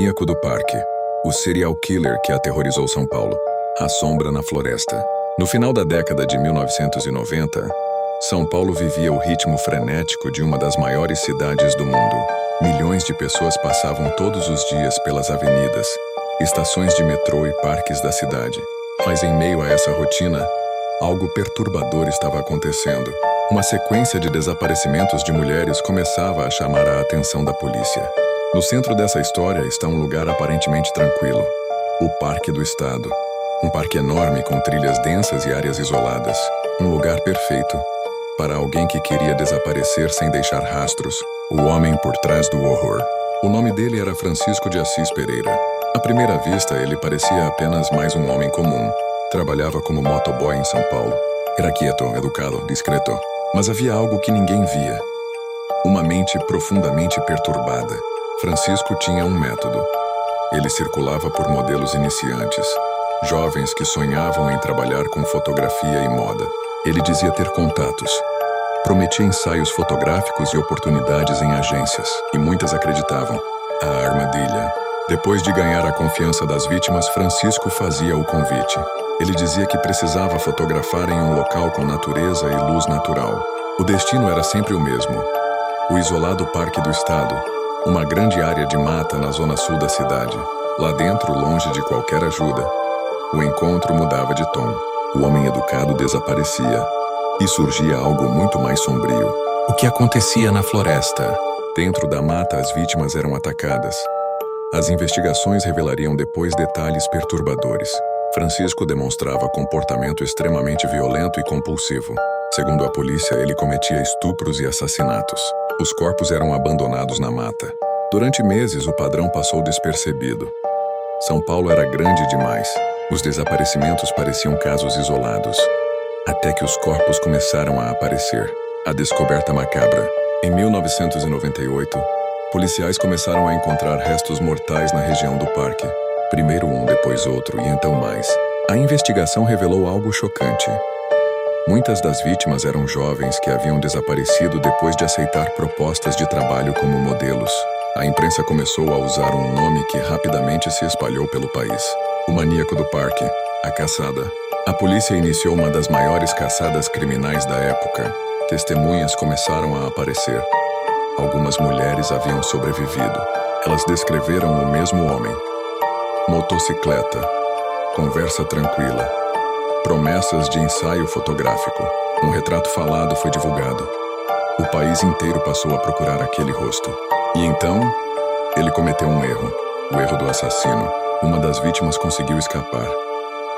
Maníaco do Parque, o serial killer que aterrorizou São Paulo, a sombra na floresta. No final da década de 1990, São Paulo vivia o ritmo frenético de uma das maiores cidades do mundo. Milhões de pessoas passavam todos os dias pelas avenidas, estações de metrô e parques da cidade. Mas em meio a essa rotina, algo perturbador estava acontecendo. Uma sequência de desaparecimentos de mulheres começava a chamar a atenção da polícia. No centro dessa história está um lugar aparentemente tranquilo, o Parque do Estado. Um parque enorme com trilhas densas e áreas isoladas. Um lugar perfeito para alguém que queria desaparecer sem deixar rastros. O homem por trás do horror. O nome dele era Francisco de Assis Pereira. À primeira vista, ele parecia apenas mais um homem comum. Trabalhava como motoboy em São Paulo. Era quieto, educado, discreto. Mas havia algo que ninguém via. Uma mente profundamente perturbada. Francisco tinha um método. Ele circulava por modelos iniciantes, jovens que sonhavam em trabalhar com fotografia e moda. Ele dizia ter contatos. Prometia ensaios fotográficos e oportunidades em agências, e muitas acreditavam. A armadilha. Depois de ganhar a confiança das vítimas, Francisco fazia o convite. Ele dizia que precisava fotografar em um local com natureza e luz natural. O destino era sempre o mesmo. O isolado Parque do Estado, uma grande área de mata na zona sul da cidade. Lá dentro, longe de qualquer ajuda, o encontro mudava de tom. O homem educado desaparecia e surgia algo muito mais sombrio. O que acontecia na floresta? Dentro da mata, as vítimas eram atacadas. As investigações revelariam depois detalhes perturbadores. Francisco demonstrava comportamento extremamente violento e compulsivo. Segundo a polícia, ele cometia estupros e assassinatos. Os corpos eram abandonados na mata. Durante meses, o padrão passou despercebido. São Paulo era grande demais. Os desaparecimentos pareciam casos isolados. Até que os corpos começaram a aparecer. A descoberta macabra. Em 1998, policiais começaram a encontrar restos mortais na região do parque. Primeiro um, depois outro e então mais. A investigação revelou algo chocante. Muitas das vítimas eram jovens que haviam desaparecido depois de aceitar propostas de trabalho como modelos. A imprensa começou a usar um nome que rapidamente se espalhou pelo país. O Maníaco do Parque, a caçada. A polícia iniciou uma das maiores caçadas criminais da época. Testemunhas começaram a aparecer. Algumas mulheres haviam sobrevivido. Elas descreveram o mesmo homem. Motocicleta. Conversa tranquila. Promessas de ensaio fotográfico. Um retrato falado foi divulgado. O país inteiro passou a procurar aquele rosto. E então, ele cometeu um erro. O erro do assassino. Uma das vítimas conseguiu escapar.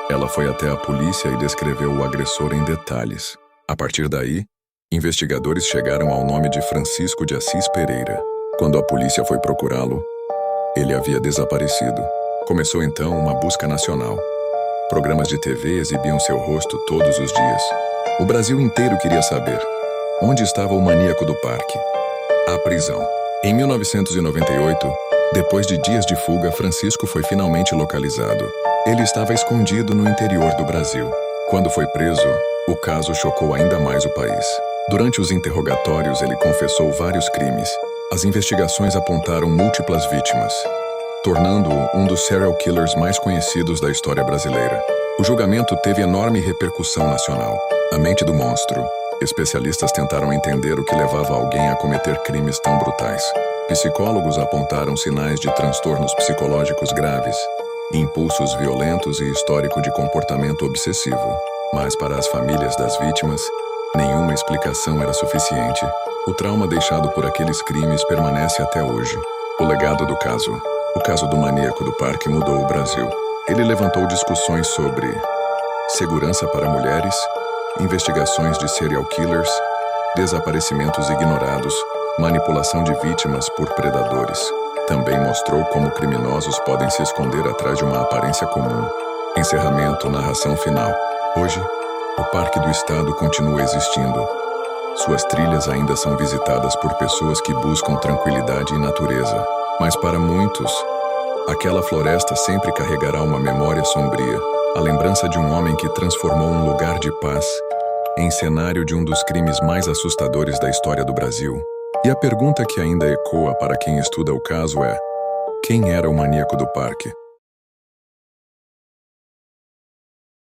Ela foi até a polícia e descreveu o agressor em detalhes. A partir daí, investigadores chegaram ao nome de Francisco de Assis Pereira. Quando a polícia foi procurá-lo, ele havia desaparecido. Começou então uma busca nacional. Programas de TV exibiam seu rosto todos os dias. O Brasil inteiro queria saber onde estava o Maníaco do Parque. A prisão. Em 1998, depois de dias de fuga, Francisco foi finalmente localizado. Ele estava escondido no interior do Brasil. Quando foi preso, o caso chocou ainda mais o país. Durante os interrogatórios, ele confessou vários crimes. As investigações apontaram múltiplas vítimas, tornando-o um dos serial killers mais conhecidos da história brasileira. O julgamento teve enorme repercussão nacional. A mente do monstro. Especialistas tentaram entender o que levava alguém a cometer crimes tão brutais. Psicólogos apontaram sinais de transtornos psicológicos graves, impulsos violentos e histórico de comportamento obsessivo. Mas para as famílias das vítimas, nenhuma explicação era suficiente. O trauma deixado por aqueles crimes permanece até hoje. O legado do caso. O caso do Maníaco do Parque mudou o Brasil. Ele levantou discussões sobre segurança para mulheres, investigações de serial killers, desaparecimentos ignorados, manipulação de vítimas por predadores. Também mostrou como criminosos podem se esconder atrás de uma aparência comum. Encerramento, narração final. Hoje, o Parque do Estado continua existindo. Suas trilhas ainda são visitadas por pessoas que buscam tranquilidade e natureza. Mas para muitos, aquela floresta sempre carregará uma memória sombria. A lembrança de um homem que transformou um lugar de paz em cenário de um dos crimes mais assustadores da história do Brasil. E a pergunta que ainda ecoa para quem estuda o caso é: Quem era o maníaco do parque?